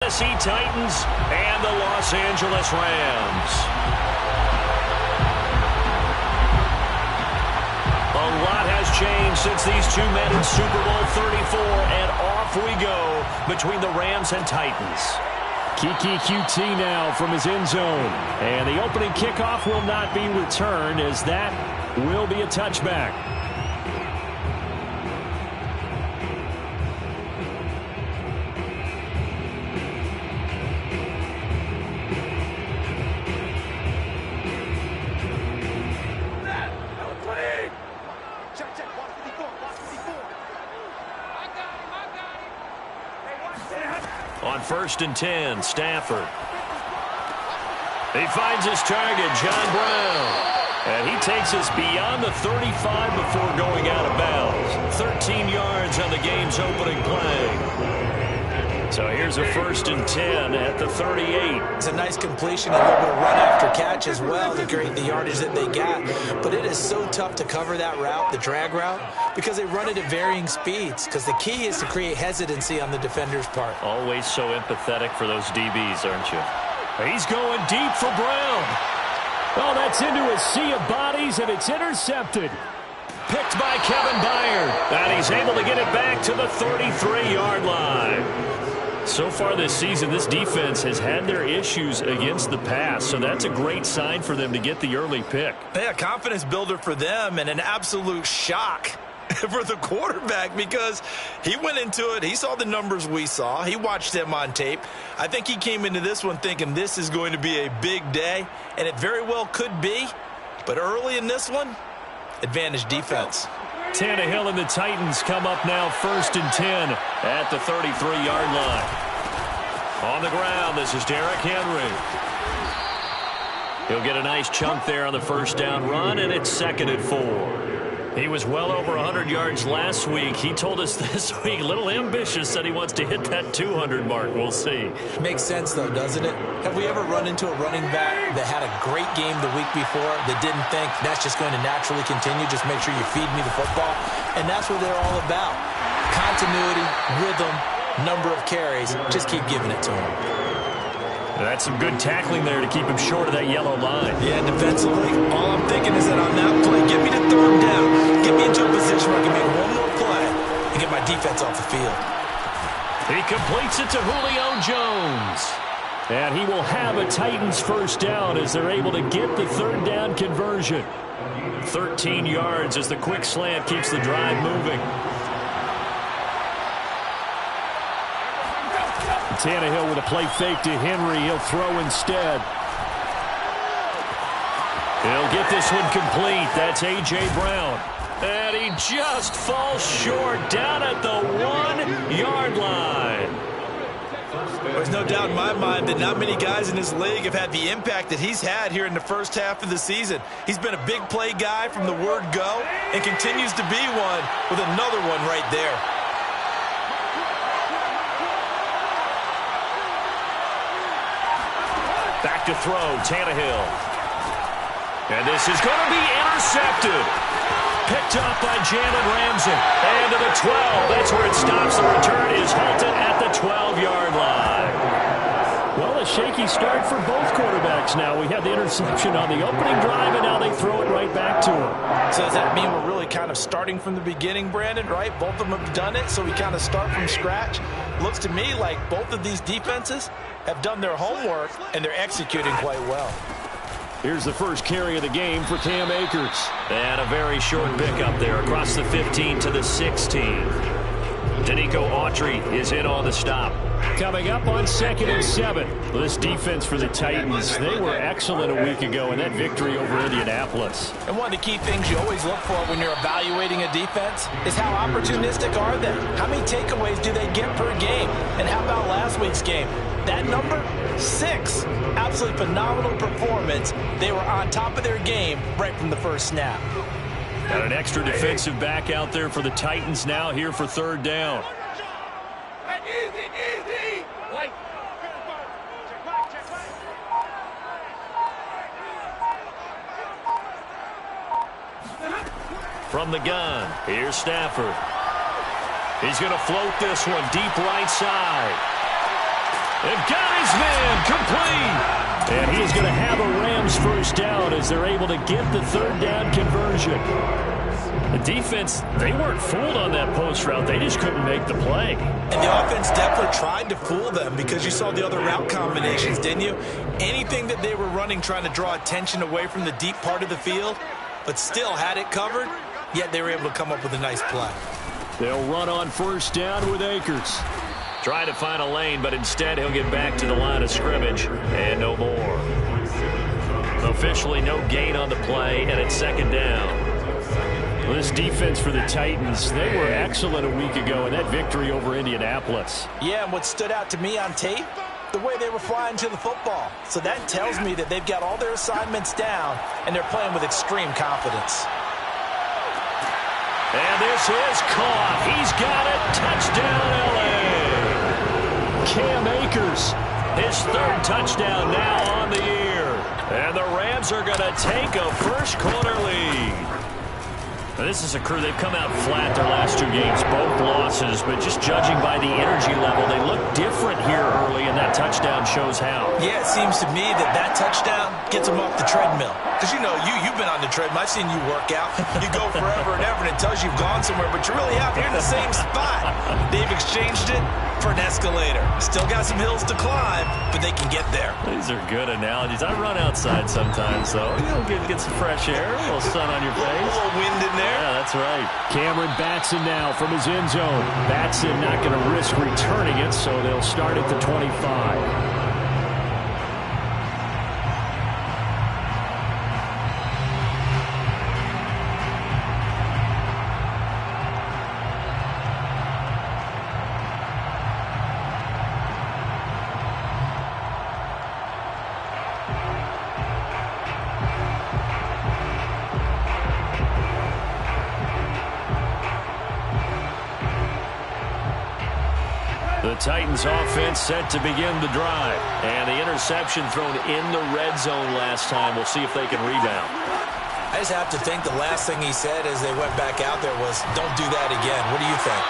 Tennessee Titans and the Los Angeles Rams. A lot has changed since these two met in Super Bowl 34, and off we go between the Rams and Titans. Keke QT now from his end zone, and the opening kickoff will not be returned, as that will be a touchback. On 1st and 10, Stafford. He finds his target, John Brown. And he takes us beyond the 35 before going out of bounds. 13 yards on the game's opening play. So here's a 1st and 10 at the 38. It's a nice completion, a little bit of run after catch as well to create the yardage that they got. But it is so tough to cover that route, the drag route, because they run it at varying speeds. Because the key is to create hesitancy on the defender's part. Always so empathetic for those DBs, aren't you? He's going deep for Brown. Oh, that's into a sea of bodies, and it's intercepted. Picked by Kevin Byard. And he's able to get it back to the 33-yard line. So far this season, this defense has had their issues against the pass, so that's a great sign for them to get the early pick. Yeah, confidence builder for them, and an absolute shock for the quarterback, because he went into it, he saw the numbers we saw, he watched them on tape. I think he came into this one thinking this is going to be a big day, and it very well could be, but early in this one, advantage defense. Tannehill and the Titans come up now 1st and 10 at the 33-yard line. On the ground, this is Derrick Henry. He'll get a nice chunk there on the first down run, and it's 2nd and 4. He was well over 100 yards last week. He told us this week, a little ambitious, said he wants to hit that 200 mark. We'll see. Makes sense, though, doesn't it? Have we ever run into a running back that had a great game the week before that didn't think that's just going to naturally continue, just make sure you feed me the football? And that's what they're all about. Continuity, rhythm, number of carries. Just keep giving it to him. That's some good tackling there to keep him short of that yellow line. Yeah, defensively, all I'm thinking is that on that play, get me to 3rd down. Get me into a position where I can make one more play and get my defense off the field. He completes it to Julio Jones. And he will have a Titans first down as they're able to get the 3rd down conversion. 13 yards as the quick slant keeps the drive moving. Tannehill with a play fake to Henry. He'll throw instead. He'll get this one complete. That's A.J. Brown. And he just falls short down at the 1-yard line. There's no doubt in my mind that not many guys in this league have had the impact that he's had here in the first half of the season. He's been a big play guy from the word go and continues to be one with another one right there. Back to throw, Tannehill. And this is going to be intercepted. Picked up by Jalen Ramsey. And to the 12. That's where it stops. The return is halted at the 12-yard line. Well, a shaky start for both quarterbacks now. We had the interception on the opening drive, and now they throw it right back to him. So does that mean we're really kind of starting from the beginning, Brandon, right? Both of them have done it, so we kind of start from scratch. Looks to me like both of these defenses have done their homework, and they're executing quite well. Here's the first carry of the game for Cam Akers. And a very short pickup there across the 15 to the 16. Danico Autry is in on the stop. Coming up on 2nd and 7. Well, this defense for the Titans, they were excellent a week ago in that victory over Indianapolis. And one of the key things you always look for when you're evaluating a defense is how opportunistic are they? How many takeaways do they get per game? And how about last week's game? That number? 6. Absolutely phenomenal performance. They were on top of their game right from the first snap. Got an extra defensive back out there for the Titans now here for 3rd down. From the gun, here's Stafford. He's going to float this one deep right side. And got his man complete. And he is going to have a Rams first down as they're able to get the third down conversion. The defense, they weren't fooled on that post route. They just couldn't make the play. And the offense definitely tried to fool them because you saw the other route combinations, didn't you? Anything that they were running trying to draw attention away from the deep part of the field, but still had it covered, yet they were able to come up with a nice play. They'll run on first down with Akers. Try to find a lane, but instead he'll get back to the line of scrimmage and no more. Officially no gain on the play, and it's second down. Well, this defense for the Titans, they were excellent a week ago in that victory over Indianapolis. Yeah, and what stood out to me on tape, the way they were flying to the football. So that tells me that they've got all their assignments down, and they're playing with extreme confidence. And this is caught. He's got it. Touchdown, L.A. Cam Akers, his third touchdown now on the year. And the Rams are going to take a first-quarter lead. Now, this is a crew, they've come out flat their last two games, both losses, but just judging by the energy level, they look different here early, and that touchdown shows how. Yeah, it seems to me that touchdown gets them off the treadmill. Because, you know, you've been on the treadmill. I've seen you work out. You go forever and ever, and it tells you you've gone somewhere, but you're really out here in the same spot. They've exchanged it for an escalator. Still got some hills to climb, but they can get there. These are good analogies. I run outside sometimes, though. You know, get some fresh air, a little sun on your face. A little wind in there. Yeah, that's right. Cameron Batson now from his end zone. Batson not going to risk returning it, so they'll start at the 25. The Titans offense set to begin the drive. And the interception thrown in the red zone last time. We'll see if they can rebound. I just have to think the last thing he said as they went back out there was, don't do that again. What do you think?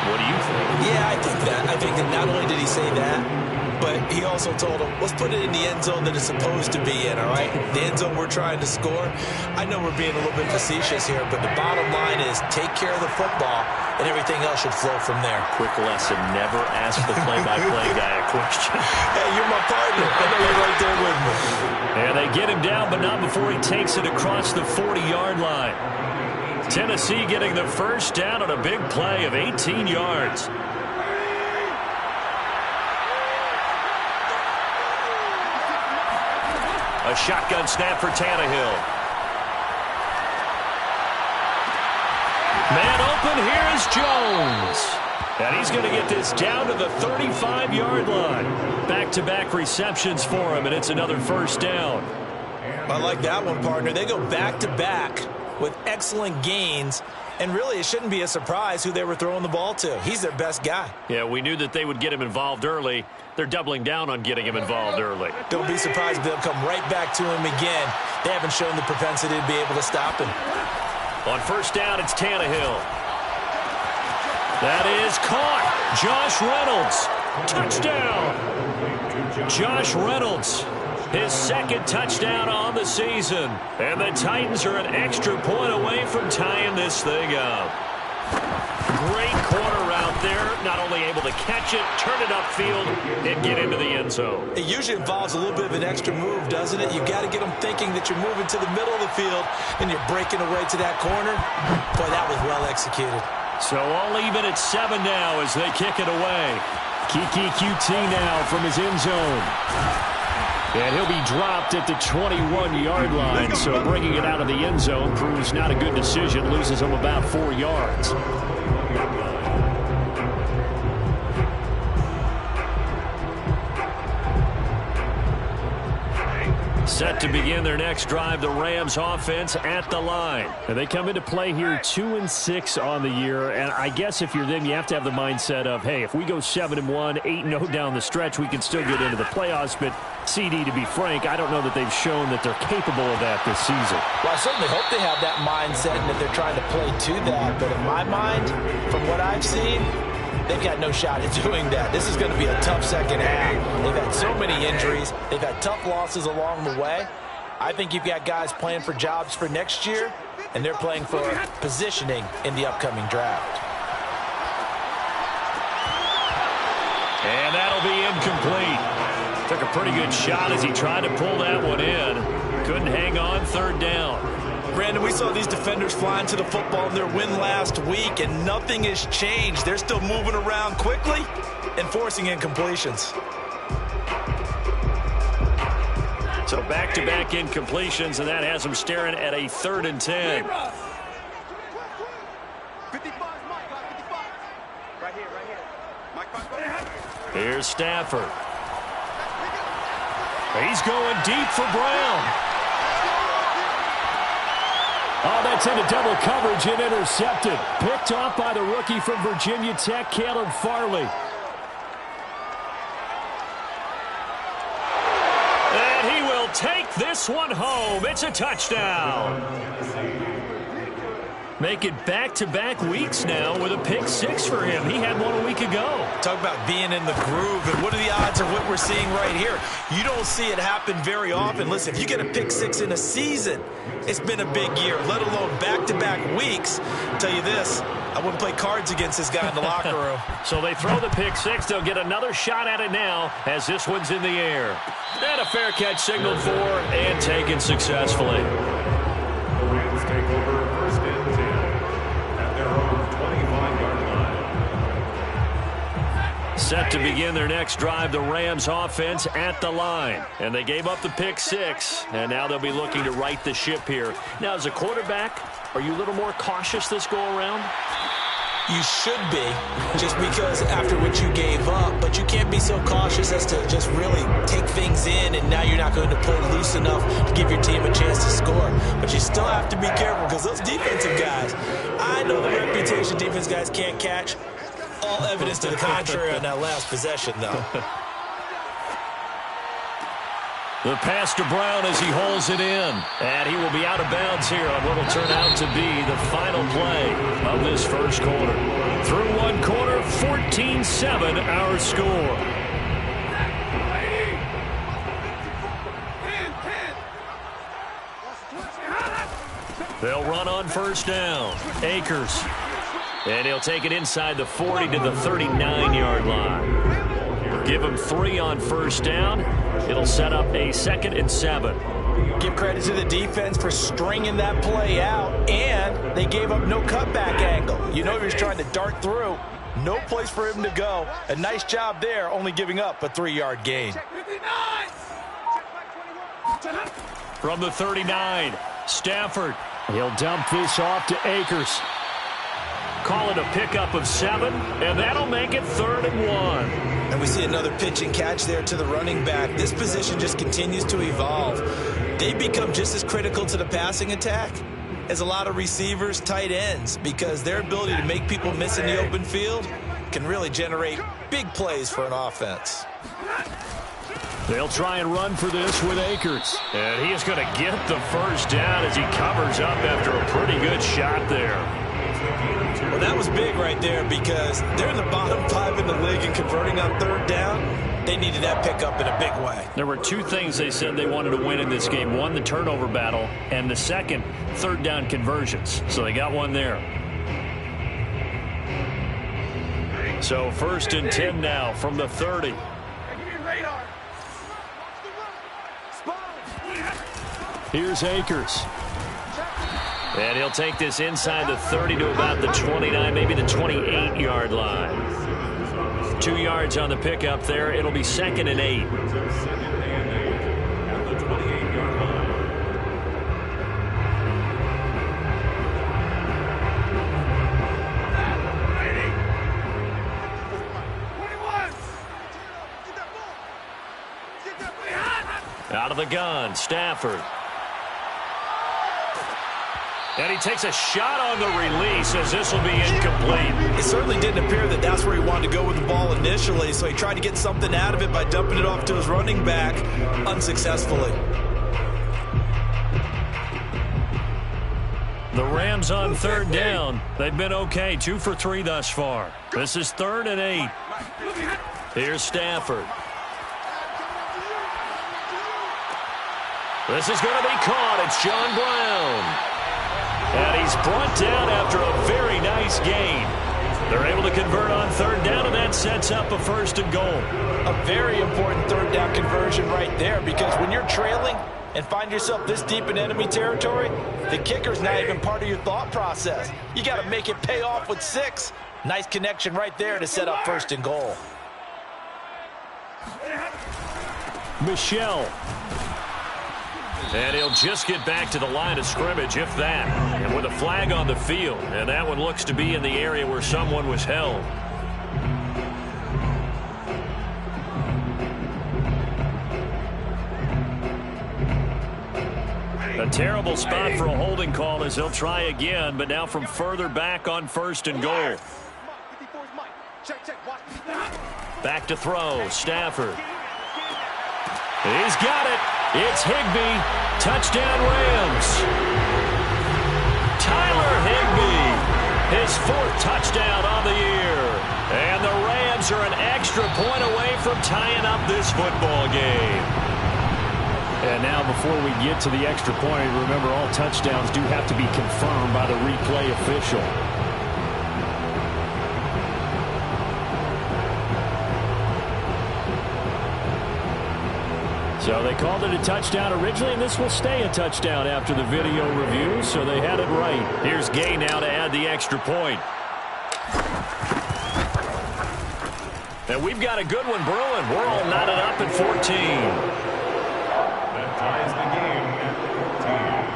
What do you think? Yeah, I think that. I think that not only did he say that, but he also told him, let's put it in the end zone that it's supposed to be in, all right? The end zone we're trying to score. I know we're being a little bit facetious here, but the bottom line is take care of the football, and everything else should flow from there. Quick lesson, never ask the play-by-play guy a question. Hey, you're my partner. I know you're right there with me. And they get him down, but not before he takes it across the 40-yard line. Tennessee getting the first down on a big play of 18 yards. A shotgun snap for Tannehill. Man open, here is Jones. And he's going to get this down to the 35-yard line. Back-to-back receptions for him, and it's another first down. I like that one, partner. They go back-to-back with excellent gains, and really it shouldn't be a surprise who they were throwing the ball to. He's their best guy. Yeah, we knew that they would get him involved early. They're doubling down on getting him involved early. Don't be surprised if they'll come right back to him again. They haven't shown the propensity to be able to stop him. On first down, it's Tannehill. That is caught. Josh Reynolds. Touchdown. Josh Reynolds. His second touchdown on the season. And the Titans are an extra point away from tying this thing up. Great corner route there. Not only able to catch it, turn it upfield, and get into the end zone. It usually involves a little bit of an extra move, doesn't it? You've got to get them thinking that you're moving to the middle of the field and you're breaking away to that corner. Boy, that was well executed. So all even at 7 now as they kick it away. Kiki QT now from his end zone. And he'll be dropped at the 21-yard line, so bringing it out of the end zone proves not a good decision, loses him about 4 yards. Set to begin their next drive, the Rams offense at the line. And they come into play here 2-6 on the year. And I guess if you're them, you have to have the mindset of, hey, if we go 7-1, 8-0 down the stretch, we can still get into the playoffs. But CD, to be frank, I don't know that they've shown that they're capable of that this season. Well, I certainly hope they have that mindset and that they're trying to play to that. But in my mind, from what I've seen, they've got no shot at doing that. This is going to be a tough second half. They've had so many injuries. They've had tough losses along the way. I think you've got guys playing for jobs for next year, and they're playing for positioning in the upcoming draft. And that'll be incomplete. Took a pretty good shot as he tried to pull that one in. Couldn't hang on, third down. Brandon, we saw these defenders flying to the football in their win last week, and nothing has changed. They're still moving around quickly and forcing incompletions. So back-to-back incompletions, and that has them staring at a 3rd and 10. Here's Stafford. He's going deep for Brown. Oh, that's into double coverage and intercepted. Picked off by the rookie from Virginia Tech, Caleb Farley. And he will take this one home. It's a touchdown. Make it back-to-back weeks now with a pick 6 for him. He had one a week ago. Talk about being in the groove, and what are the odds of what we're seeing right here? You don't see it happen very often. Listen, if you get a pick 6 in a season, it's been a big year, let alone back-to-back weeks. I'll tell you this, I wouldn't play cards against this guy in the locker room. So they throw the pick 6. They'll get another shot at it now as this one's in the air. And a fair catch signaled for and taken successfully. Rams take over 1st and 10 at their own 25-yard line. Set to begin their next drive, the Rams offense at the line. And they gave up the pick 6, and now they'll be looking to right the ship here. Now, as a quarterback, are you a little more cautious this go-around? You should be, just because after what you gave up, but you can't be so cautious as to just really take things in, and now you're not going to play loose enough to give your team a chance to score. But you still have to be careful because those defensive guys, I know the reputation defense guys can't catch. All evidence to the contrary on that last possession, though. The pass to Brown as he holds it in. And he will be out of bounds here on what will turn out to be the final play of this first quarter. Through one quarter, 14-7 our score. They'll run on first down. Akers. And he'll take it inside the 40 to the 39-yard line. Give him 3 on first down. It'll set up a 2nd and 7. Give credit to the defense for stringing that play out, and they gave up no cutback angle. You know he was trying to dart through. No place for him to go. A nice job there, only giving up a 3-yard gain. From the 39, Stafford. He'll dump this off to Akers. Call it a pickup of 7, and that'll make it 3rd and 1. And we see another pitch and catch there to the running back. This position just continues to evolve. They become just as critical to the passing attack as a lot of receivers, tight ends, because their ability to make people miss in the open field can really generate big plays for an offense. They'll try and run for this with Akers. And he is going to get the first down as he covers up after a pretty good shot there. Well, that was big right there because they're in the bottom 5 in the league and converting on 3rd down. They needed that pickup in a big way. There were 2 things they said they wanted to win in this game. One, the turnover battle, and the second, 3rd down conversions. So they got one there. So 1st and 10 now from the 30. Here's Akers. And he'll take this inside the 30 to about the 29, maybe the 28-yard line. 2 yards on the pickup there. It'll be 2nd and 8. Out of the gun, Stafford. And he takes a shot on the release as this will be incomplete. It certainly didn't appear that that's where he wanted to go with the ball initially, so he tried to get something out of it by dumping it off to his running back unsuccessfully. The Rams on third down. They've been okay, 2 for 3 thus far. This is 3rd and 8. Here's Stafford. This is going to be caught. It's John Brown. And he's brought down after a very nice gain. They're able to convert on third down, and that sets up a 1st and goal. A very important third down conversion right there, because when you're trailing and find yourself this deep in enemy territory, the kicker's not even part of your thought process. You got to make it pay off with 6. Nice connection right there to set up 1st and goal. Michel. And he'll just get back to the line of scrimmage, if that. And with a flag on the field. And that one looks to be in the area where someone was held. A terrible spot for a holding call as he'll try again, but now from further back on 1st and goal. Back to throw. Stafford. He's got it. It's Higbee. Touchdown Rams. Tyler Higbee. His 4th touchdown on the year. And the Rams are an extra point away from tying up this football game. And now before we get to the extra point, remember all touchdowns do have to be confirmed by the replay official. So they called it a touchdown originally, and this will stay a touchdown after the video review, so they had it right. Here's Gay now to add the extra point. And we've got a good one brewing. We're all knotted up at 14. That ties the game at 14.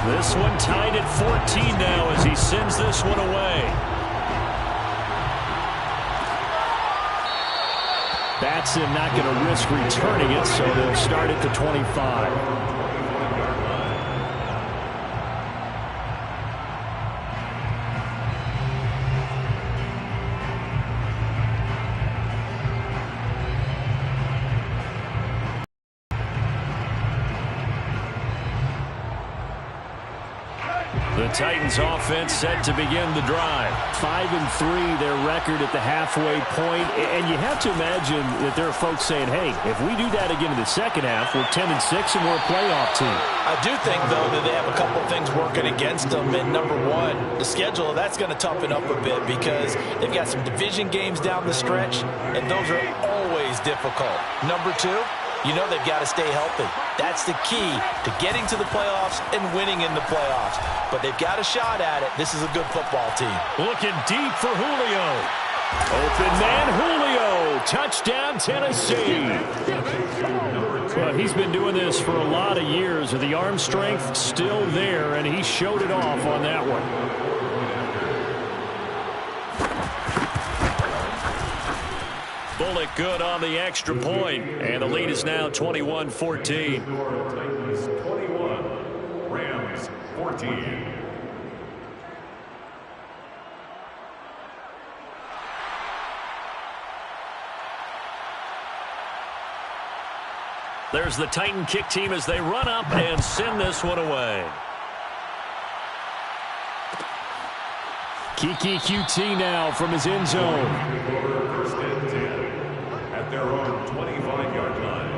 This one tied at 14 now as he sends this one away. Batson not going to risk returning it, so they'll start at the 25. The Titans offense set to begin the drive. 5-3 their record at the halfway point, and you have to imagine that there are folks saying, hey, if we do that again in the second half, we're 10-6 and we're a playoff team. I do think, though, that they have a couple things working against them. And number one, the schedule, that's going to toughen up a bit because they've got some division games down the stretch, and those are always difficult. Number two, you know they've got to stay healthy. That's the key to getting to the playoffs and winning in the playoffs. But they've got a shot at it. This is a good football team. Looking deep for Julio. Open man Julio. Touchdown Tennessee. Well, he's been doing this for a lot of years, and the arm strength still there, and he showed it off on that one. Bullock good on the extra point, and the lead is now 21-14. Titans 21, Rams 14. There's the Titan kick team as they run up and send this one away. Kiki QT now from his end zone. First and 10 at their own 25-yard line.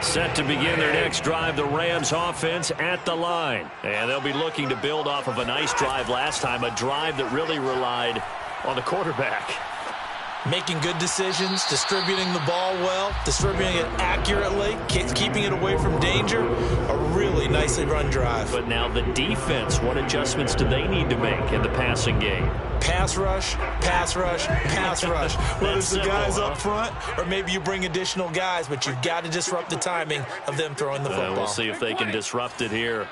Set to begin their next drive, the Rams offense at the line. And they'll be looking to build off of a nice drive last time, a drive that really relied on the quarterback. making good decisions, distributing the ball well, distributing it accurately, keeping it away from danger. A really nicely run drive. But now the defense, what adjustments do they need to make in the passing game? Pass rush, pass rush, pass rush. Whether it's the guys up front or maybe you bring additional guys, but you've got to disrupt the timing of them throwing the football. We'll see if they can disrupt it here.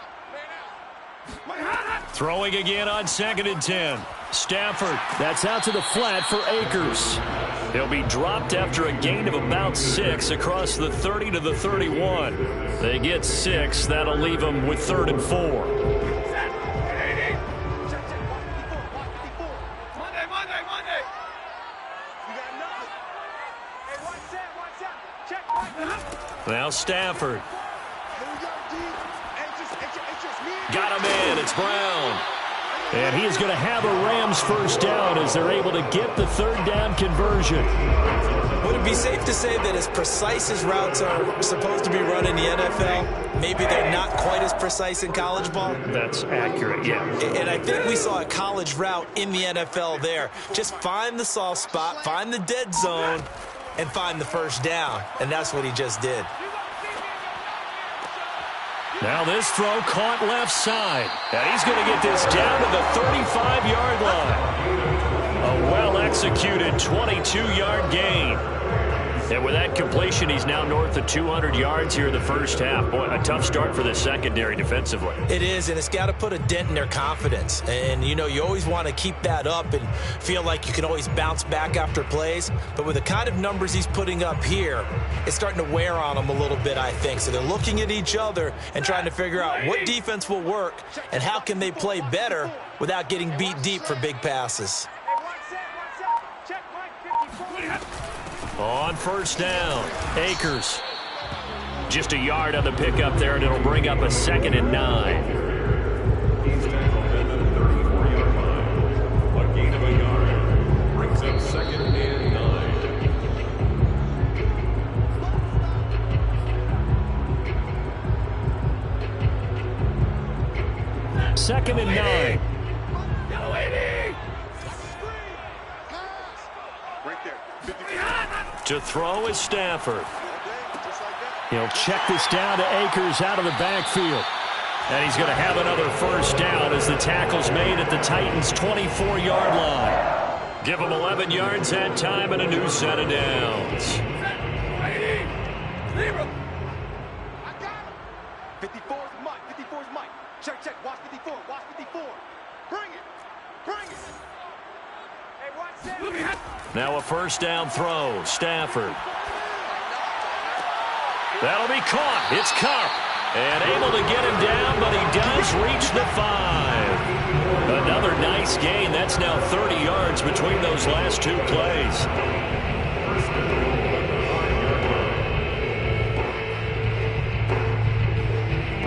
Throwing again on 2nd and 10. Stafford. That's out to the flat for Akers. He'll be dropped after a gain of about 6 across the 30 to the 31. They get 6. That'll leave them with 3rd and 4. Now Stafford. Got him in. It's Brown. And he is going to have a Rams first down as they're able to get the 3rd down conversion. Would it be safe to say that as precise as routes are supposed to be run in the NFL, maybe they're not quite as precise in college ball? That's accurate, yeah. And I think we saw a college route in the NFL there. Just find the soft spot, find the dead zone, and find the first down. And that's what he just did. Now this throw caught left side. And he's going to get this down to the 35-yard line. A well-executed 22-yard gain. And with that completion, he's now north of 200 yards here in the first half. Boy, a tough start for the secondary defensively. It is, and it's got to put a dent in their confidence. And, you know, you always want to keep that up and feel like you can always bounce back after plays. But with the kind of numbers he's putting up here, it's starting to wear on them a little bit, I think. So they're looking at each other and trying to figure out what defense will work and how can they play better without getting beat deep for big passes. On first down, Akers. Just a yard on the pickup there, and it'll bring up a 2nd and 9. He's tackled at the 34-yard line. A gain of a yard brings up 2nd and 9. 2nd and 9. To throw is Stafford. He'll check this down to Akers out of the backfield. And he's going to have another first down as the tackle's made at the Titans' 24-yard line. Give him 11 yards that time and a new set of downs. 54's Mike. 54's Mike. Check. Watch 54. Watch 54. Bring it. Hey, watch that. Now a first down throw. Stafford. That'll be caught. It's Kupp. And able to get him down, but he does reach the 5. Another nice gain. That's now 30 yards between those last 2 plays.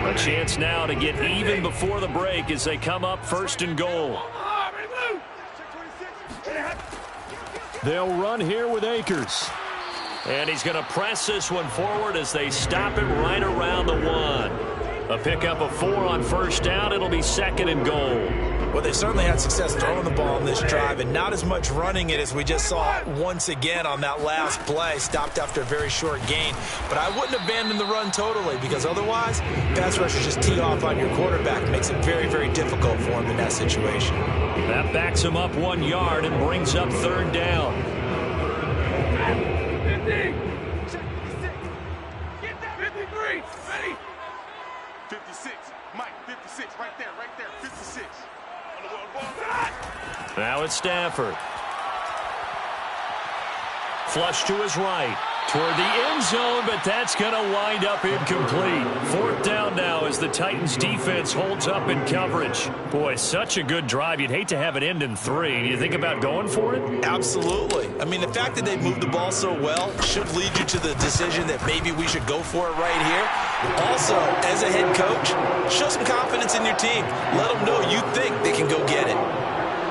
A chance now to get even before the break as they come up 1st and goal. They'll run here with Akers. And he's going to press this one forward as they stop him right around the 1. A pickup of 4 on first down. It'll be 2nd and goal. Well, they certainly had success throwing the ball in this drive and not as much running it as we just saw once again on that last play. Stopped after a very short gain. But I wouldn't abandon the run totally because otherwise, pass rushers just tee off on your quarterback. It makes it very, very difficult for him in that situation. That backs him up 1 yard and brings up 3rd down. 53. Ready? 56. Mike, 56. Right there. 56. Now it's Stafford. Flush to his right. Toward the end zone, but that's going to wind up incomplete. 4th down now as the Titans defense holds up in coverage. Boy, such a good drive. You'd hate to have it end in 3. Do you think about going for it? Absolutely. I mean, the fact that they moved the ball so well should lead you to the decision that maybe we should go for it right here. Also, as a head coach, show some confidence in your team. Let them know you think they can go get it.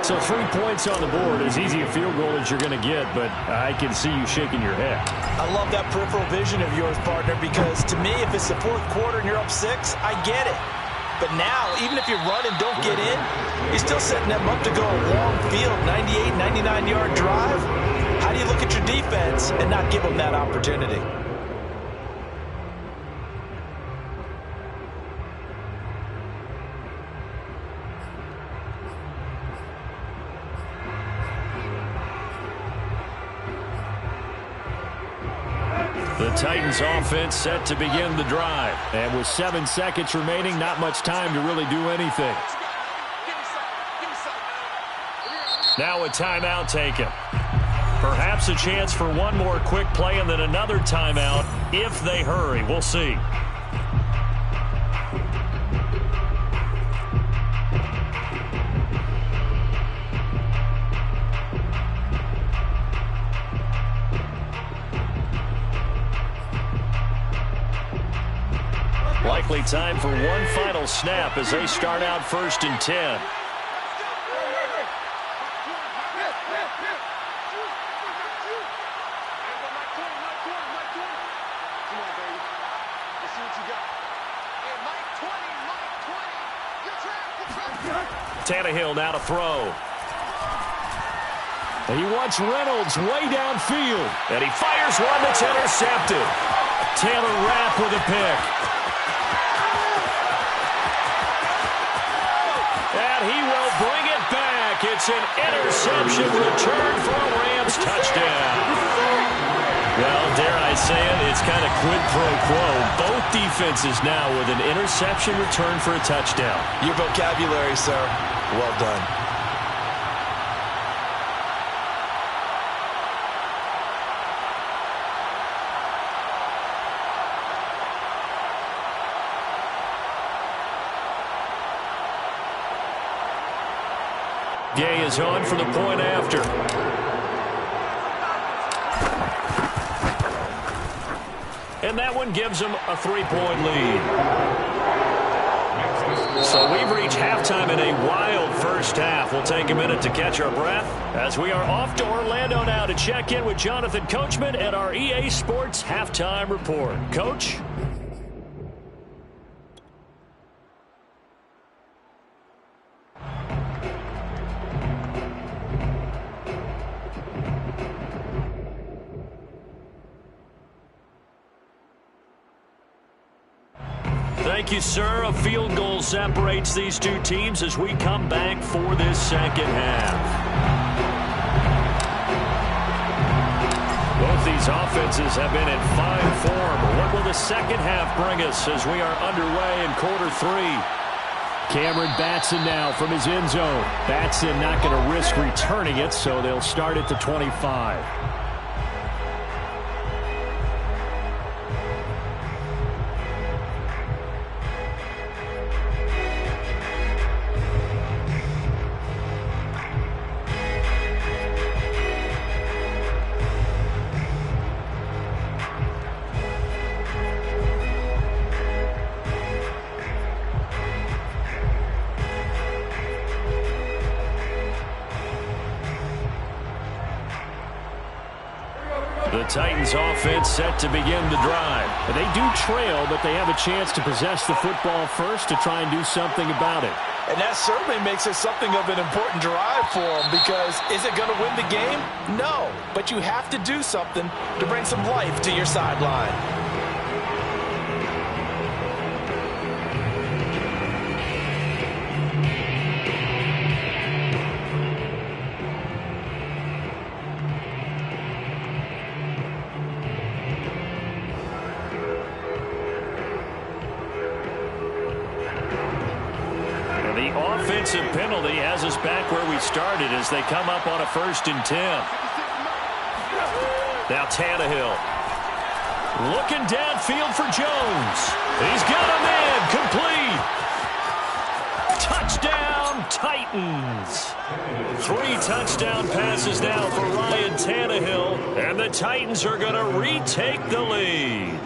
So 3 points on the board, as easy a field goal as you're going to get, but I can see you shaking your head. I love that peripheral vision of yours, partner, because to me, if it's the 4th quarter and you're up 6, I get it. But now, even if you run and don't get in, you're still setting them up to go a long field, 98, 99-yard drive. How do you look defense and not give them that opportunity. The Titans offense set to begin the drive. And with 7 seconds remaining, not much time to really do anything. Now a timeout taken. Perhaps a chance for one more quick play and then another timeout if they hurry. We'll see. Likely time for one final snap as they start out 1st and 10. Tannehill now to throw. And he wants Reynolds way downfield. And he fires one that's intercepted. Taylor Rapp with a pick. And he will bring it back. It's an interception return for a Rams touchdown. Well, dare I say it, it's kind of quid pro quo. Both defenses now with an interception return for a touchdown. Your vocabulary, sir. Well done. Gay is on for the point after. And that one gives them a 3-point lead. So we've reached halftime in a wild first half. We'll take a minute to catch our breath as we are off to Orlando now to check in with Jonathan Coachman at our EA Sports Halftime Report. Coach? Thank you, sir. A field goal separates these two teams as we come back for this second half. Both these offenses have been in fine form. What will the second half bring us as we are underway in quarter 3? Cameron Batson now from his end zone. Batson not going to risk returning it, so they'll start at the 25. The Titans offense set to begin the drive. They do trail, but they have a chance to possess the football first to try and do something about it. And that certainly makes it something of an important drive for them because is it going to win the game? No, but you have to do something to bring some life to your sideline. Offensive penalty has us back where we started as they come up on a 1st and 10. Now Tannehill. Looking downfield for Jones. He's got a man complete. Touchdown Titans. 3 touchdown passes now for Ryan Tannehill. And the Titans are going to retake the lead.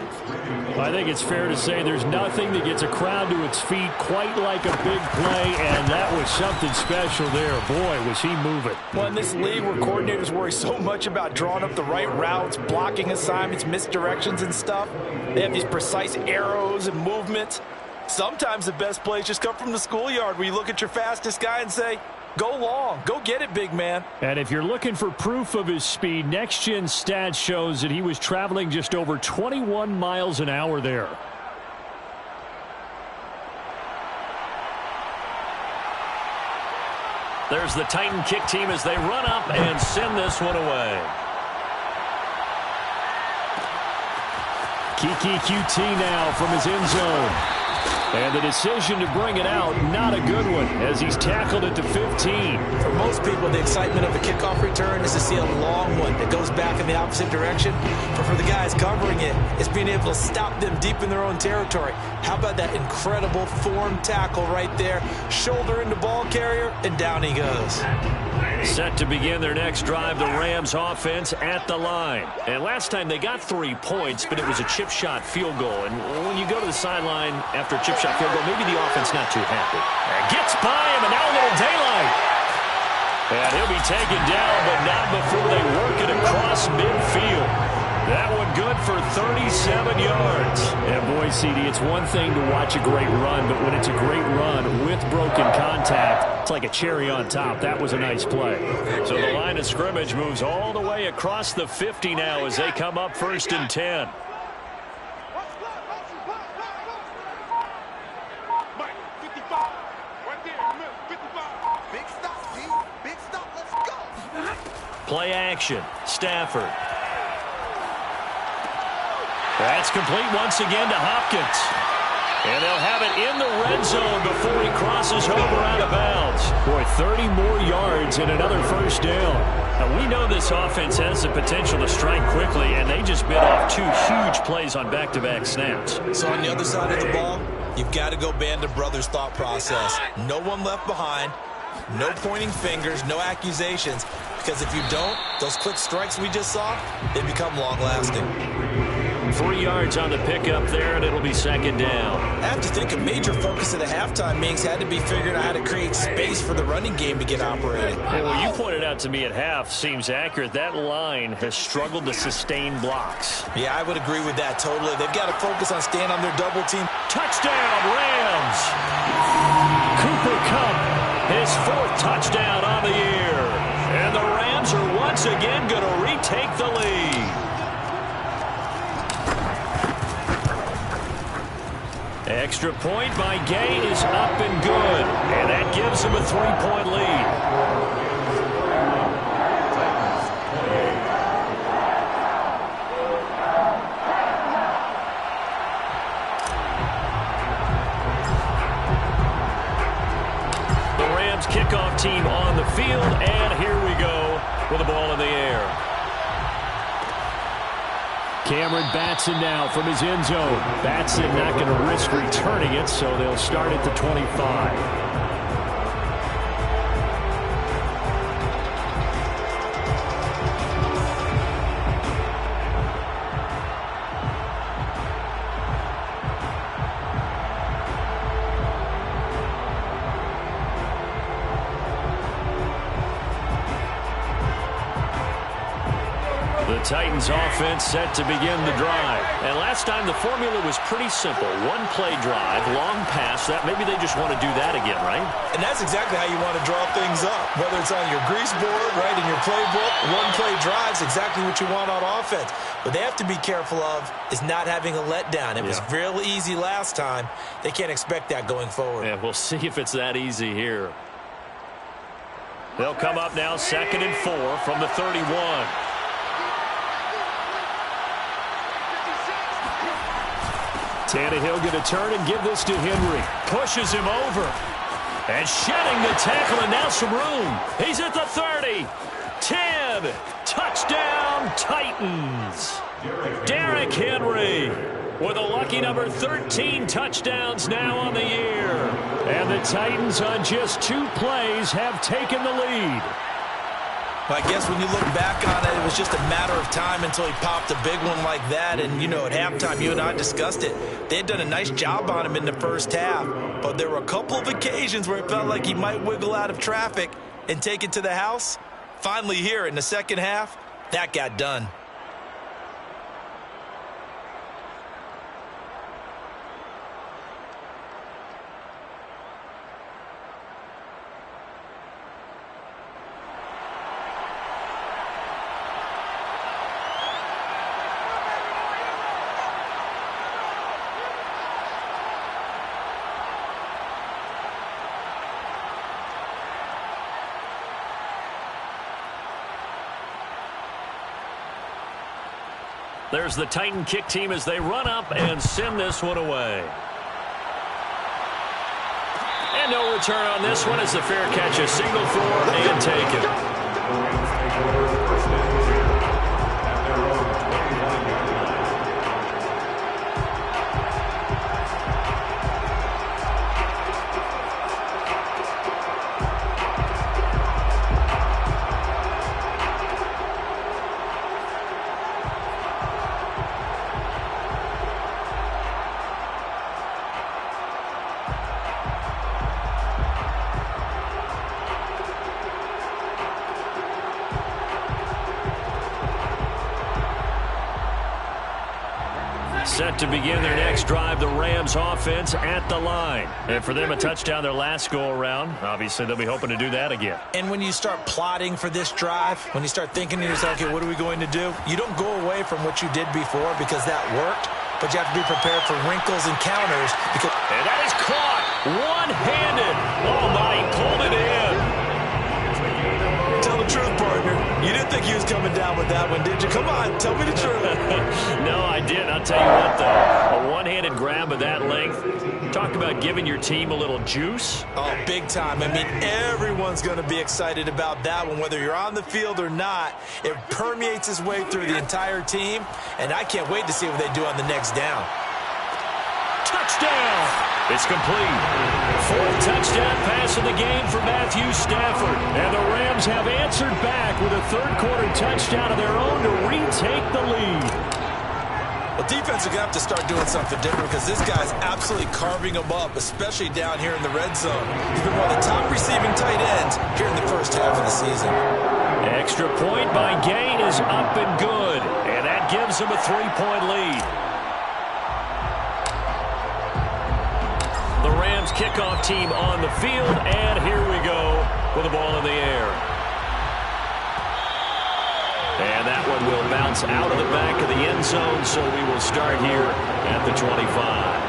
I think it's fair to say there's nothing that gets a crowd to its feet quite like a big play, and that was something special there. Boy, was he moving. Well, in this league where coordinators worry so much about drawing up the right routes, blocking assignments, misdirections and stuff, they have these precise arrows and movements. Sometimes the best plays just come from the schoolyard where you look at your fastest guy and say, Go long. Go get it, big man. And if you're looking for proof of his speed, Next Gen Stats shows that he was traveling just over 21 miles an hour there. There's the Titan kick team as they run up and send this one away. Kiki QT now from his end zone. And the decision to bring it out, not a good one, as he's tackled it to 15. For most people, the excitement of a kickoff return is to see a long one that goes back in the opposite direction. But for the guys covering it, it's being able to stop them deep in their own territory. How about that incredible form tackle right there? Shoulder into ball carrier, and down he goes. Set to begin their next drive, the Rams offense at the line. And last time they got 3 points, but it was a chip shot field goal. And when you go to the sideline after a chip shot field goal, maybe the offense not too happy. And gets by him, and now a little daylight. And he'll be taken down, but not before they work it across midfield. That one good for 37 yards. And boy, CD, it's one thing to watch a great run, but when it's a great run with broken contact, it's like a cherry on top. That was a nice play. So the line of scrimmage moves all the way across the 50 now as they come up 1st and 10. Mike, 55. Right there, in the middle, 55. Big stop, D. Big stop, let's go. Play action. Stafford. That's complete once again to Hopkins. And they'll have it in the red zone before he crosses over out of bounds. Boy, 30 more yards and another first down. Now, we know this offense has the potential to strike quickly, and they just bit off 2 huge plays on back-to-back snaps. So on the other side of the ball, you've got to go Band of Brothers thought process. No one left behind. No pointing fingers, no accusations. Because if you don't, those quick strikes we just saw, they become long-lasting. 3 yards on the pickup there, and it'll be 2nd down. I have to think a major focus of the halftime meetings had to be figuring out how to create space for the running game to get operating. And what you pointed out to me at half seems accurate. That line has struggled to sustain blocks. Yeah, I would agree with that totally. They've got to focus on staying on their double team. Touchdown, Rams! Cooper Kupp, his 4th touchdown on the year. And the Rams are once again going to retake the lead. Extra point by Gay is up and good. And that gives them a 3-point lead. The Rams kickoff team on the field. And here we go with the ball in the air. Cameron Batson now from his end zone. Batson not going to risk returning it, so they'll start at the 25. The Titans offense set to begin the drive. And last time the formula was pretty simple. 1 play drive, long pass. That maybe they just want to do that again, right? And that's exactly how you want to draw things up. Whether it's on your grease board, right, in your playbook, 1 play drive's exactly what you want on offense. What they have to be careful of is not having a letdown. It was real easy last time. They can't expect that going forward. Yeah, we'll see if it's that easy here. They'll come up now 2nd and 4 from the 31. Tannehill going to turn and give this to Henry. Pushes him over. And shedding the tackle, and now some room. He's at the 30. 10. Touchdown, Titans. Derrick Henry with a lucky number 13 touchdowns now on the year. And the Titans on just 2 plays have taken the lead. I guess when you look back on it, it was just a matter of time until he popped a big one like that. And, you know, at halftime, you and I discussed it. They had done a nice job on him in the first half. But there were a couple of occasions where it felt like he might wiggle out of traffic and take it to the house. Finally here in the second half, that got done. There's the Titan kick team as they run up and send this one away. And no return on this one as the fair catch is signaled for and taken. Set to begin their next drive, the Rams offense at the line. And for them, a touchdown their last go-around. Obviously, they'll be hoping to do that again. And when you start plotting for this drive, when you start thinking to yourself, okay, what are we going to do? You don't go away from what you did before because that worked, but you have to be prepared for wrinkles and counters. And that is caught one-handed. Oh, my, pulled it in. Tell the truth, partner. You didn't think he was coming down with that one, did you? Come on, tell me the truth. No, I didn't. I'll tell you what, though. A one-handed grab of that length. Talk about giving your team a little juice. Oh, big time. I mean, everyone's going to be excited about that one, whether you're on the field or not. It permeates its way through the entire team, and I can't wait to see what they do on the next down. Touchdown! It's complete. Fourth touchdown pass of the game for Matthew Stafford. And the Rams have answered back with a third-quarter touchdown of their own to retake the lead. Well, defense are going to have to start doing something different because this guy's absolutely carving them up, especially down here in the red zone. He's been one of the top receiving tight ends here in the first half of the season. Extra point by Gain is up and good. And that gives them a 3-point lead. The Rams kickoff team on the field, and here we go with the ball in the air. And that one will bounce out of the back of the end zone, so we will start here at the 25.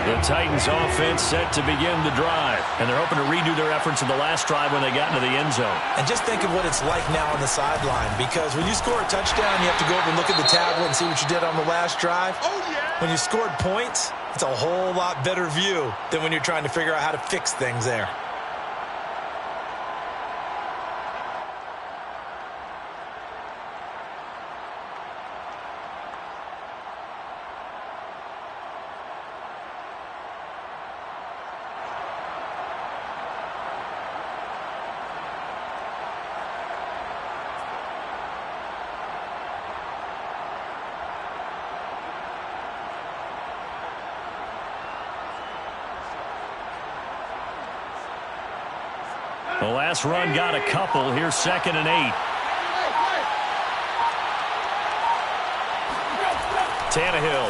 The Titans offense set to begin the drive, and they're hoping to redo their efforts in the last drive when they got into the end zone. And just think of what it's like now on the sideline, because when you score a touchdown, you have to go over and look at the tablet and see what you did on the last drive. Oh, yeah. When you scored points, it's a whole lot better view than when you're trying to figure out how to fix things there. The last run got a couple. Here's 2nd and 8. Tannehill.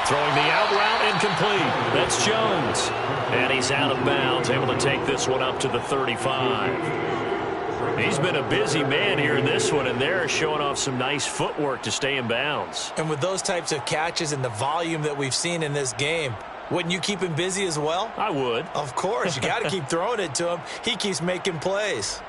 Throwing the out route incomplete. That's Jones. And he's out of bounds, able to take this one up to the 35. He's been a busy man here in this one, and they're showing off some nice footwork to stay in bounds. And with those types of catches and the volume that we've seen in this game, wouldn't you keep him busy as well? I would. Of course. You got to keep throwing it to him. He keeps making plays.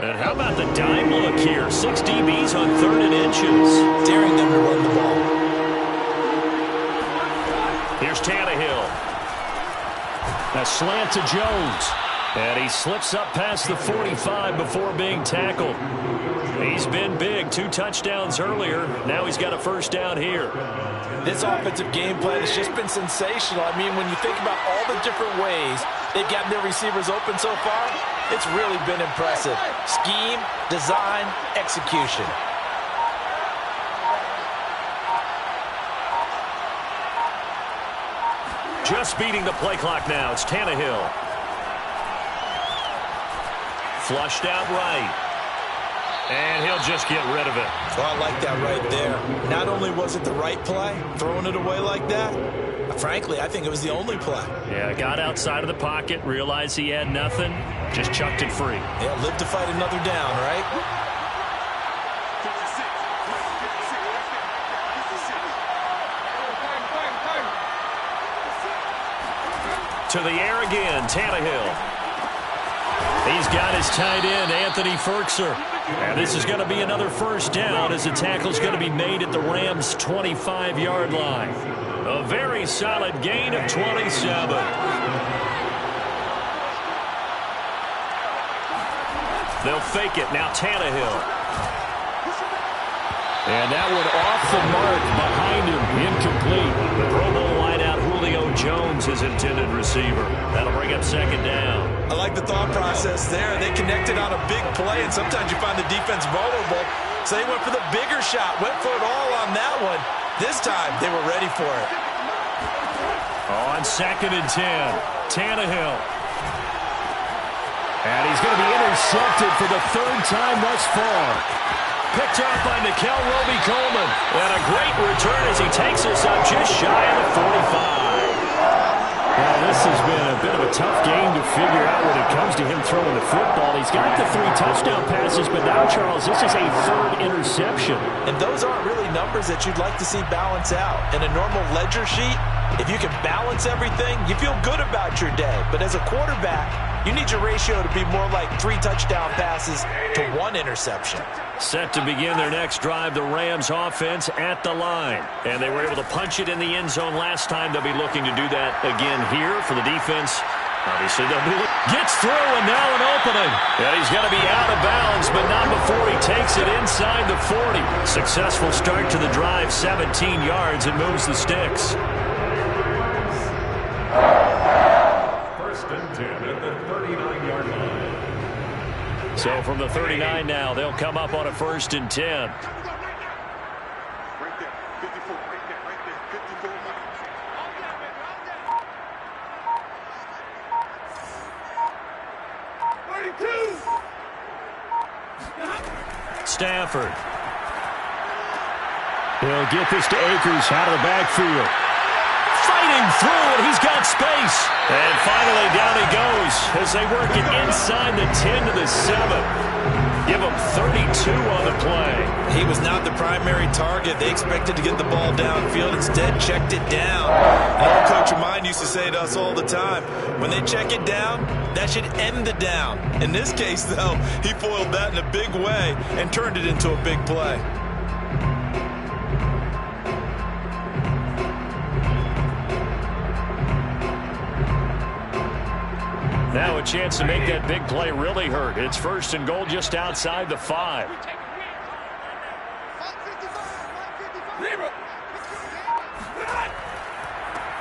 And how about the dime look here? 6 DBs on 3rd and inches. Daring them to run the ball. Here's Tannehill. A slant to Jones. And he slips up past the 45 before being tackled. He's been big. 2 touchdowns earlier. Now he's got a first down here. This offensive game plan has just been sensational. I mean, when you think about all the different ways they've gotten their receivers open so far, it's really been impressive. Scheme, design, execution. just beating the play clock now. It's Tannehill. Flushed out right. And he'll just get rid of it. Well, I like that right there. Not only was it the right play, throwing it away like that, frankly, I think it was the only play. Yeah, got outside of the pocket, realized he had nothing, just chucked it free. Yeah, live to fight another down, right? To the air again, Tannehill. He's got his tight end, Anthony Ferkser. And this is going to be another first down as the tackle's going to be made at the Rams' 25-yard line. A very solid gain of 27. They'll fake it. Now Tannehill. And that one off the mark behind him. Incomplete. The Pro Bowl wideout Julio Jones is intended receiver. That'll bring up second down. I like the thought process there. They connected on a big play, and sometimes you find the defense vulnerable. So they went for the bigger shot, went for it all on that one. This time, they were ready for it. On 2nd and 10, Tannehill. And he's going to be intercepted for the 3rd time thus far. Picked up by Nickel Roby-Coleman. And a great return as he takes us up just shy of the 45. Well, this has been a bit of a tough game to figure out when it comes to him throwing the football. He's got the 3 touchdown passes, but now, Charles, this is a 3rd interception. And those aren't really numbers that you'd like to see balance out. In a normal ledger sheet, if you can balance everything, you feel good about your day. But as a quarterback, you need your ratio to be more like 3 touchdown passes to 1 interception. Set to begin their next drive, the Rams offense at the line. And they were able to punch it in the end zone last time. They'll be looking to do that again here for the defense. Obviously, they'll be gets through, and now an opening. And he's going to be out of bounds, but not before he takes it inside the 40. Successful start to the drive, 17 yards, and moves the sticks. 1st and 10 at the 39-yard line. So from the 39 now, they'll come up on a 1st and 10. Right there, 54, right there, 54 miles. Stafford. He'll get this to Akers out of the backfield. Fighting through, and he's got space. And finally, down he goes as they work it inside the 10 to the 7. Give him 32 on the play. He was not the primary target. They expected to get the ball downfield. Instead, checked it down. An old coach of mine used to say to us all the time, when they check it down, that should end the down. In this case, though, he foiled that in a big way and turned it into a big play. Now a chance to make that big play really hurt. It's 1st and goal just outside the 5.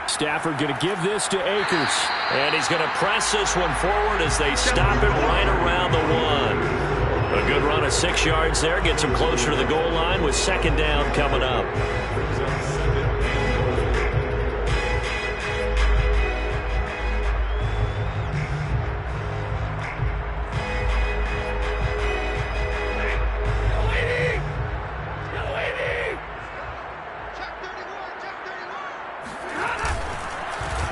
Stafford going to give this to Akers. And he's going to press this one forward as they stop it right around the 1. A good run of 6 yards there. Gets him closer to the goal line with 2nd down coming up.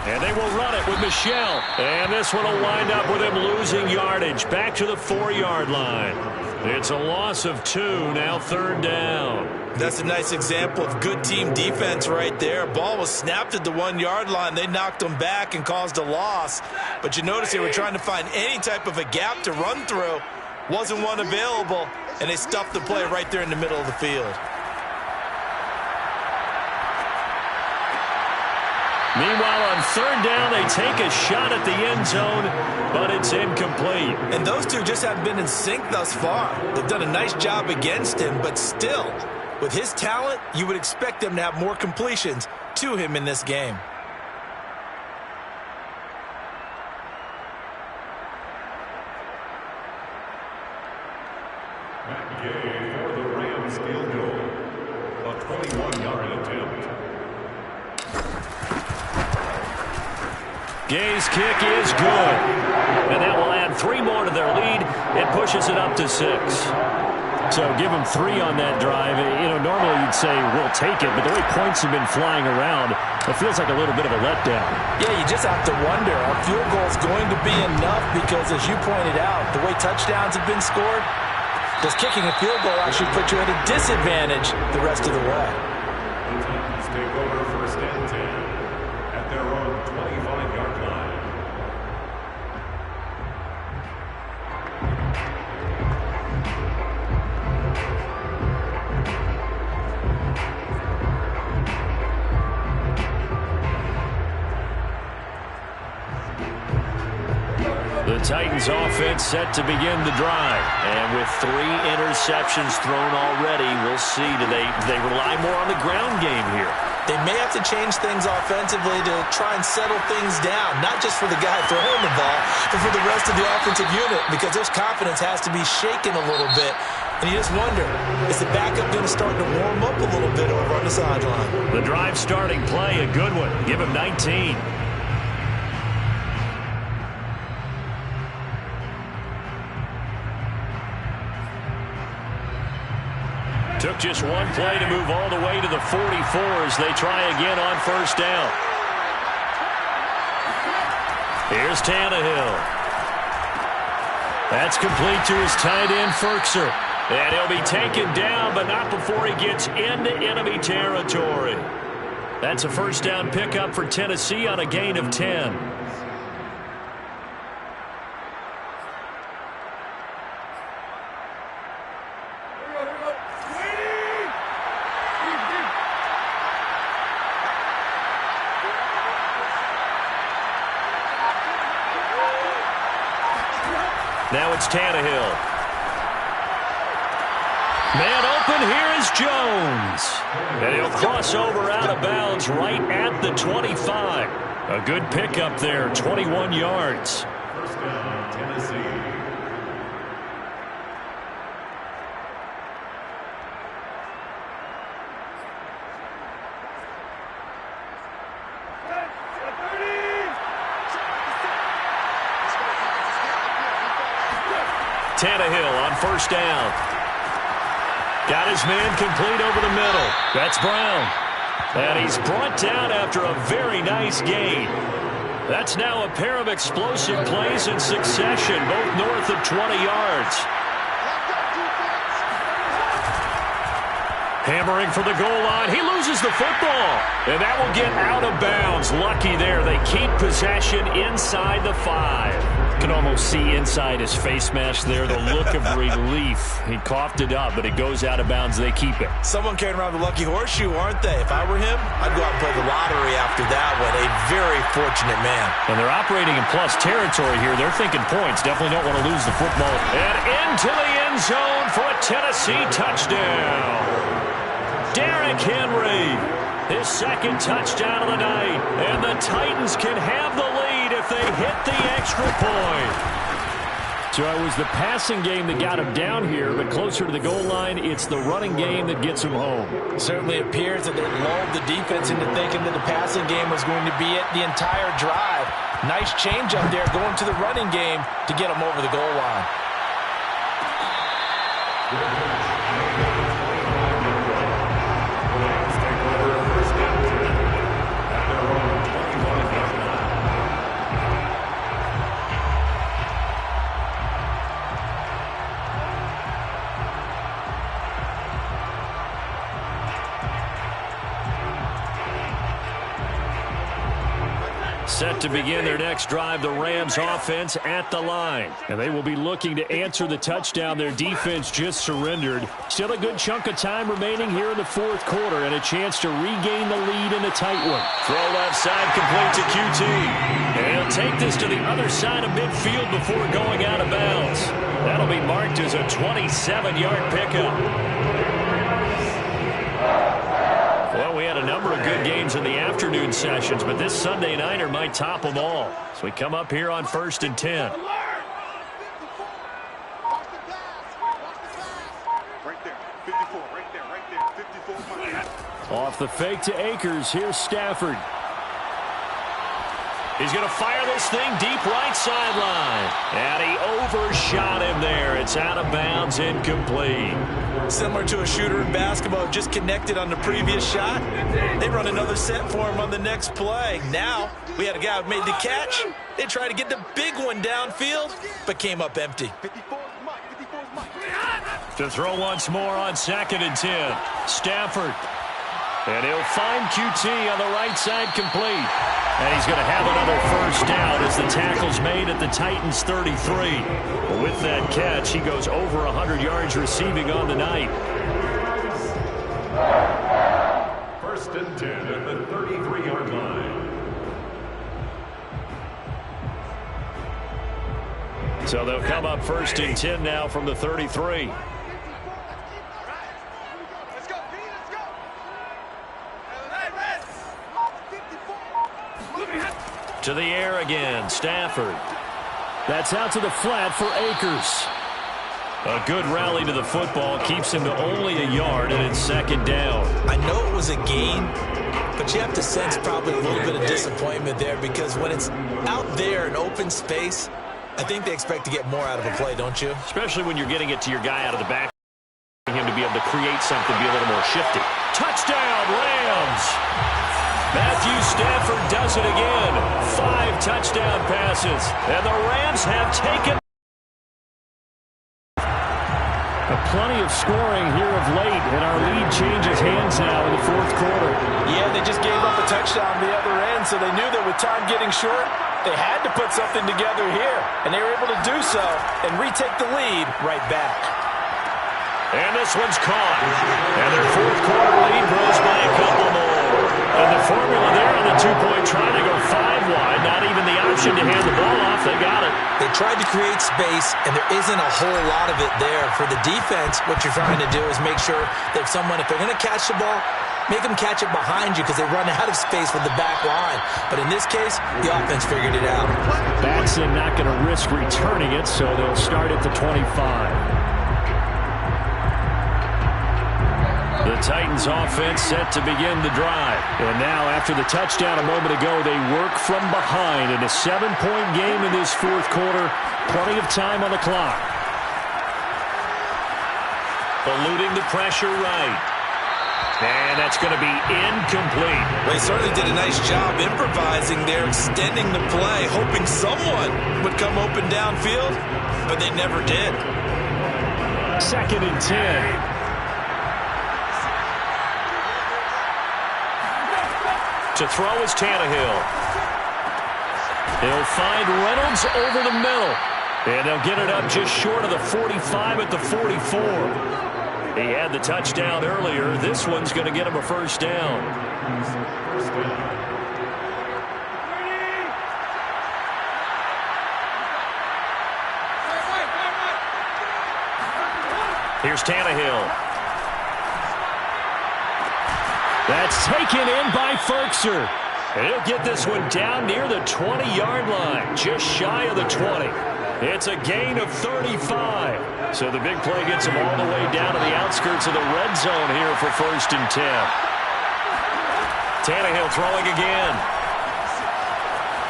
And they will run it with Michel. And this one will wind up with him losing yardage. Back to the 4-yard line. It's a loss of 2, now 3rd down. That's a nice example of good team defense right there. Ball was snapped at the 1-yard line. They knocked them back and caused a loss. But you notice they were trying to find any type of a gap to run through. Wasn't one available, and they stuffed the play right there in the middle of the field. Meanwhile, on 3rd down, they take a shot at the end zone, but it's incomplete. And those two just haven't been in sync thus far. They've done a nice job against him, but still, with his talent, you would expect them to have more completions to him in this game. Matt Gay for the Rams field goal. A 21-yard attempt. Gay's kick is good. And that will add 3 more to their lead. It pushes it up to 6. So give them 3 on that drive. You know, normally you'd say we'll take it, but the way points have been flying around, it feels like a little bit of a letdown. Yeah, you just have to wonder, are field goals going to be enough? Because as you pointed out, the way touchdowns have been scored, does kicking a field goal actually put you at a disadvantage the rest of the way? Titans take over first and 10 at their own 25-yard line. The Titans offense set to begin the drive. And with 3 interceptions thrown already, we'll see. Do they rely more on the ground game here? They may have to change things offensively to try and settle things down, not just for the guy throwing the ball, but for the rest of the offensive unit, because their confidence has to be shaken a little bit. And you just wonder, is the backup going to start to warm up a little bit over on the sideline? The drive starting play, a good one. Give him 19. Took just 1 play to move all the way to the 44 as they try again on first down. Here's Tannehill. That's complete to his tight end, Firkser. And he'll be taken down, but not before he gets into enemy territory. That's a first down pickup for Tennessee on a gain of 10. Now it's Tannehill. Man open, here is Jones. And he'll cross over out of bounds right at the 25. A good pickup there, 21 yards. First down, Tennessee. Tannehill on first down. Got his man complete over the middle. That's Brown. And he's brought down after a very nice gain. That's now a pair of explosive plays in succession, both north of 20 yards. Hammering for the goal line. He loses the football. And that will get out of bounds. Lucky there. They keep possession inside the 5. Can almost see inside his face mask there the look of relief. He coughed it up, but it goes out of bounds. They keep it. Someone carrying around the lucky horseshoe, aren't they? If I were him, I'd go out and play the lottery after that one. A very fortunate man. And they're operating in plus territory here. They're thinking points. Definitely don't want to lose the football. And into the end zone for a Tennessee touchdown. Derrick Henry, his second touchdown of the night. And the Titans can have the lead if they hit the extra point. So it was the passing game that got him down here, but closer to the goal line, it's the running game that gets him home. It certainly appears that they lulled the defense into thinking that the passing game was going to be it the entire drive. Nice change up there going to the running game to get them over the goal line. Set to begin their next drive, the Rams offense at the line. And they will be looking to answer the touchdown their defense just surrendered. Still a good chunk of time remaining here in the fourth quarter and a chance to regain the lead in a tight one. Throw left side complete to QT. And he'll take this to the other side of midfield before going out of bounds. That'll be marked as a 27-yard pickup. Well, we had a number of good games in the afternoon sessions, but this Sunday nighter might top them all. So we come up here on 1st and 10. Right there, 54, right there, 54. Off the fake to Akers, here's Stafford. He's going to fire this thing deep right sideline. And he overshot him there. It's out of bounds, incomplete. Similar to a shooter in basketball, just connected on the previous shot. They run another set for him on the next play. Now, we had a guy who made the catch. They tried to get the big one downfield, but came up empty. 54's Mike. 54's Mike. To throw once more on 2nd and 10. Stafford. And he'll find QT on the right side complete. And he's going to have another first down as the tackle's made at the Titans' 33. With that catch, he goes over 100 yards receiving on the night. 1st and 10 at the 33-yard line. So they'll come up 1st and 10 now from the 33. To the air again, Stafford. That's out to the flat for Akers. A good rally to the football keeps him to only a yard, and it's 2nd down. I know it was a gain, but you have to sense probably a little bit of disappointment there because when it's out there in open space, I think they expect to get more out of a play, don't you? Especially when you're getting it to your guy out of the back. Him to be able to create something, be a little more shifty. Touchdown, Rams! Matthew Stafford does it again. 5 touchdown passes. And the Rams have taken. Plenty of scoring here of late, and our lead changes hands now in the 4th quarter. Yeah, they just gave up a touchdown on the other end, so they knew that with time getting short, they had to put something together here. And they were able to do so and retake the lead right back. And this one's caught. And their 4th quarter lead grows by a couple more. And the formula there on the 2-point try to go 5 wide. Not even the option to hand the ball off. They got it. They tried to create space, and there isn't a whole lot of it there. For the defense, what you're trying to do is make sure that if they're going to catch the ball, make them catch it behind you because they run out of space with the back line. But in this case, the offense figured it out. Batson not going to risk returning it, so they'll start at the 25. The Titans offense set to begin the drive. And now after the touchdown a moment ago, they work from behind in a 7-point game in this 4th quarter. Plenty of time on the clock. Eluding the pressure right. And that's going to be incomplete. They certainly did a nice job improvising there, extending the play, hoping someone would come open downfield, but they never did. 2nd and 10. To throw is Tannehill. He'll find Reynolds over the middle. And they'll get it up just short of the 45 at the 44. He had the touchdown earlier. This one's going to get him a first down. Here's Tannehill. That's taken in by Ferkser. And he'll get this one down near the 20-yard line, just shy of the 20. It's a gain of 35. So the big play gets him all the way down to the outskirts of the red zone here for 1st and 10. Tannehill throwing again.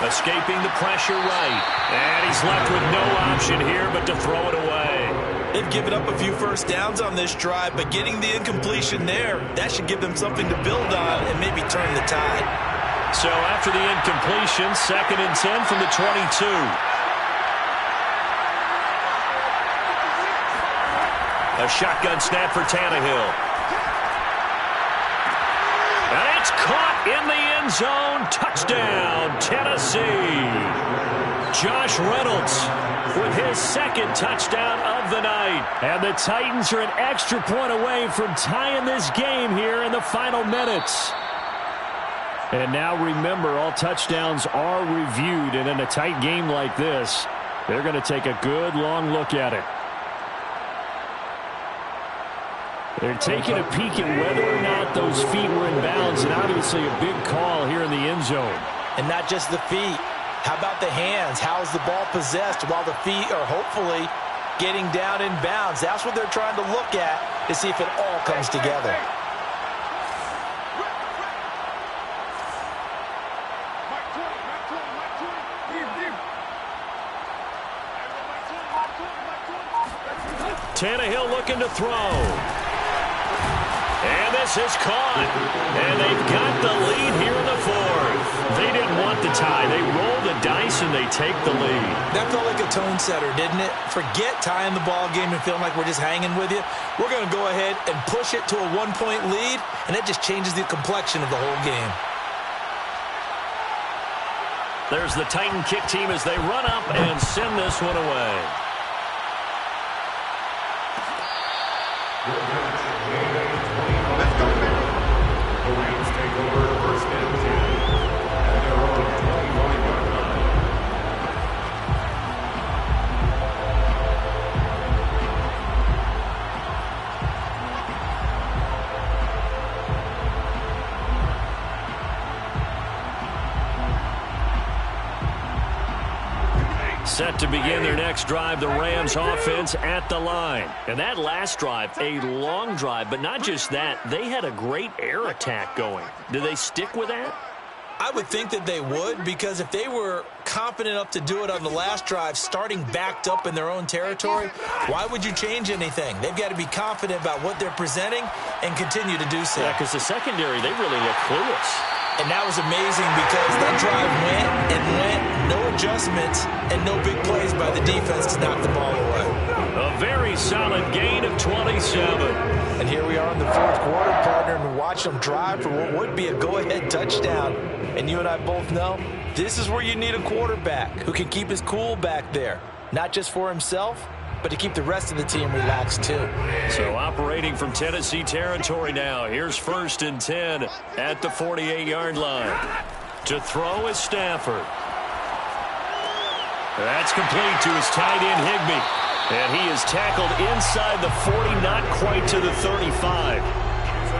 Escaping the pressure right. And he's left with no option here but to throw it away. They've given up a few first downs on this drive, but getting the incompletion there, that should give them something to build on and maybe turn the tide. So after the incompletion, 2nd and 10 from the 22. A shotgun snap for Tannehill. And it's caught in the end zone. Touchdown, Tennessee. Josh Reynolds with his 2nd touchdown of the night. And the Titans are an extra point away from tying this game here in the final minutes. And now remember, all touchdowns are reviewed. And in a tight game like this, they're going to take a good long look at it. They're taking a peek at whether or not those feet were in bounds, and obviously a big call here in the end zone. And not just the feet. How about the hands? How's the ball possessed while the feet are hopefully getting down in bounds? That's what they're trying to look at to see if it all comes together. Tannehill looking to throw. And this is caught. And they've got the lead here in the fourth. They didn't want the tie. They roll the dice and they take the lead. That felt like a tone setter, didn't it? Forget tying the ball game and feeling like we're just hanging with you. We're going to go ahead and push it to a one-point lead, and that just changes the complexion of the whole game. There's the Titan kick team as they run up and send this one away. The Rams take over first and 10 at their own 21-yard line. Set to begin their next drive, the Rams offense at the line. And that last drive, a long drive, but not just that, they had a great air attack going. Do they stick with that? I would think that they would, because if they were confident enough to do it on the last drive, starting backed up in their own territory, why would you change anything? They've got to be confident about what they're presenting and continue to do so. Yeah, because the secondary, they really look clueless. And that was amazing because that drive went and went, no adjustments, and no big plays by the defense to knock the ball away. A very solid gain of 27. And here we are in the fourth quarter, partner, and watch them drive for what would be a go-ahead touchdown. And you and I both know this is where you need a quarterback who can keep his cool back there, not just for himself, but to keep the rest of the team relaxed too. So operating from Tennessee territory now. Here's first and 10 at the 48-yard line. To throw is Stafford. That's complete to his tight end, Higbee. And he is tackled inside the 40, not quite to the 35.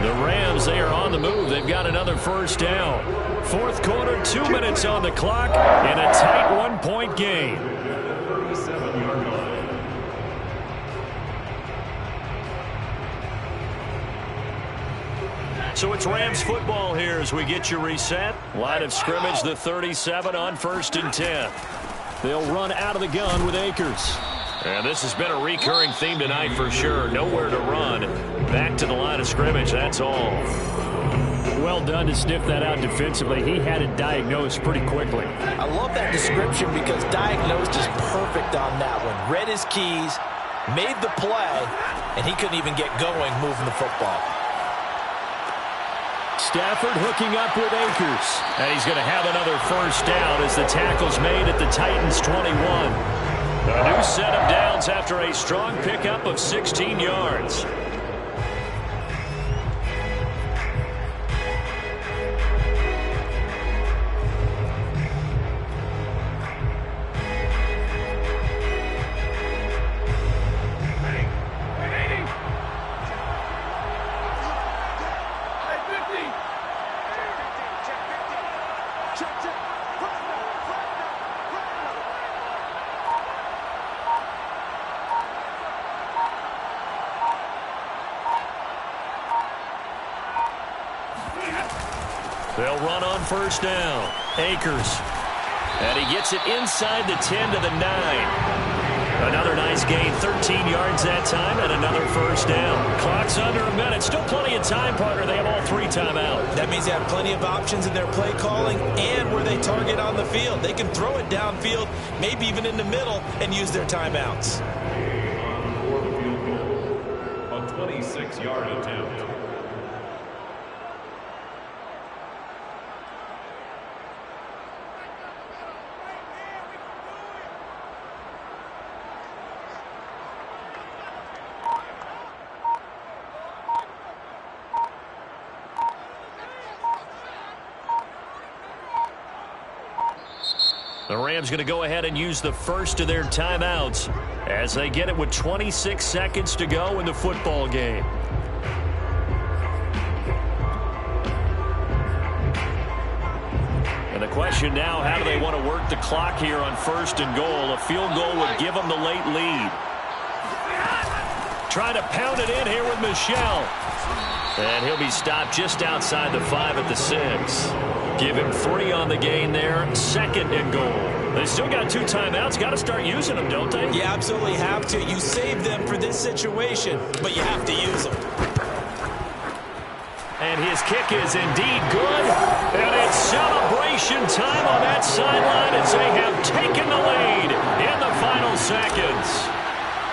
The Rams, they are on the move. They've got another first down. Fourth quarter, 2 minutes on the clock, and a tight one-point game. 37-yard line. So it's Rams football here as we get you reset. Line of scrimmage, the 37 on first and 10. They'll run out of the gun with Akers. And this has been a recurring theme tonight for sure. Nowhere to run. Back to the line of scrimmage, that's all. Well done to sniff that out defensively. He had it diagnosed pretty quickly. I love that description because diagnosed is perfect on that one. Read his keys, made the play, and he couldn't even get going moving the football. Stafford hooking up with Akers. And he's going to have another first down as the tackle's made at the Titans' 21. A new set of downs after a strong pickup of 16 yards. They'll run on first down. Akers. And he gets it inside the 10 to the 9. Another nice gain, 13 yards that time, and another first down. Clock's under a minute. Still plenty of time, partner. They have all 3 timeouts. That means they have plenty of options in their play calling and where they target on the field. They can throw it downfield, maybe even in the middle, and use their timeouts. On the field goal. A 26-yard attempt. The Rams going to go ahead and use the first of their timeouts as they get it with 26 seconds to go in the football game. And the question now, how do they want to work the clock here on first and goal? A field goal would give them the late lead. Trying to pound it in here with Michel. And he'll be stopped just outside the 5 at the 6. Give him 3 on the gain there. 2nd and goal. They still got 2 timeouts. Got to start using them, don't they? You absolutely have to. You save them for this situation, but you have to use them. And his kick is indeed good. And it's celebration time on that sideline as they have taken the lead in the final seconds.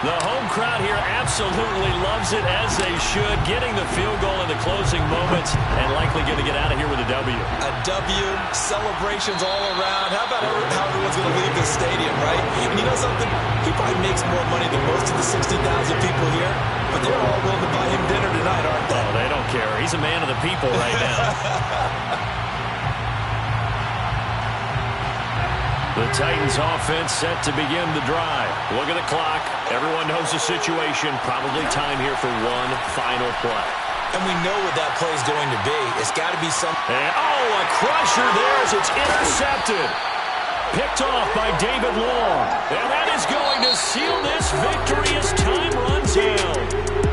The home crowd here absolutely loves it, as they should, getting the field goal in the closing moments and likely going to get out of here with a W. A W, celebrations all around. How about how everyone's going to leave this stadium, right? And you know something? He probably makes more money than most of the 60,000 people here, but they're all willing to buy him dinner tonight, aren't they? Oh, they don't care. He's a man of the people right now. The Titans offense set to begin the drive. Look at the clock. Everyone knows the situation. Probably time here for one final play. And we know what that play is going to be. It's got to be some... And, a crusher there as it's intercepted. Picked off by David Long. And that is going to seal this victory as time runs out.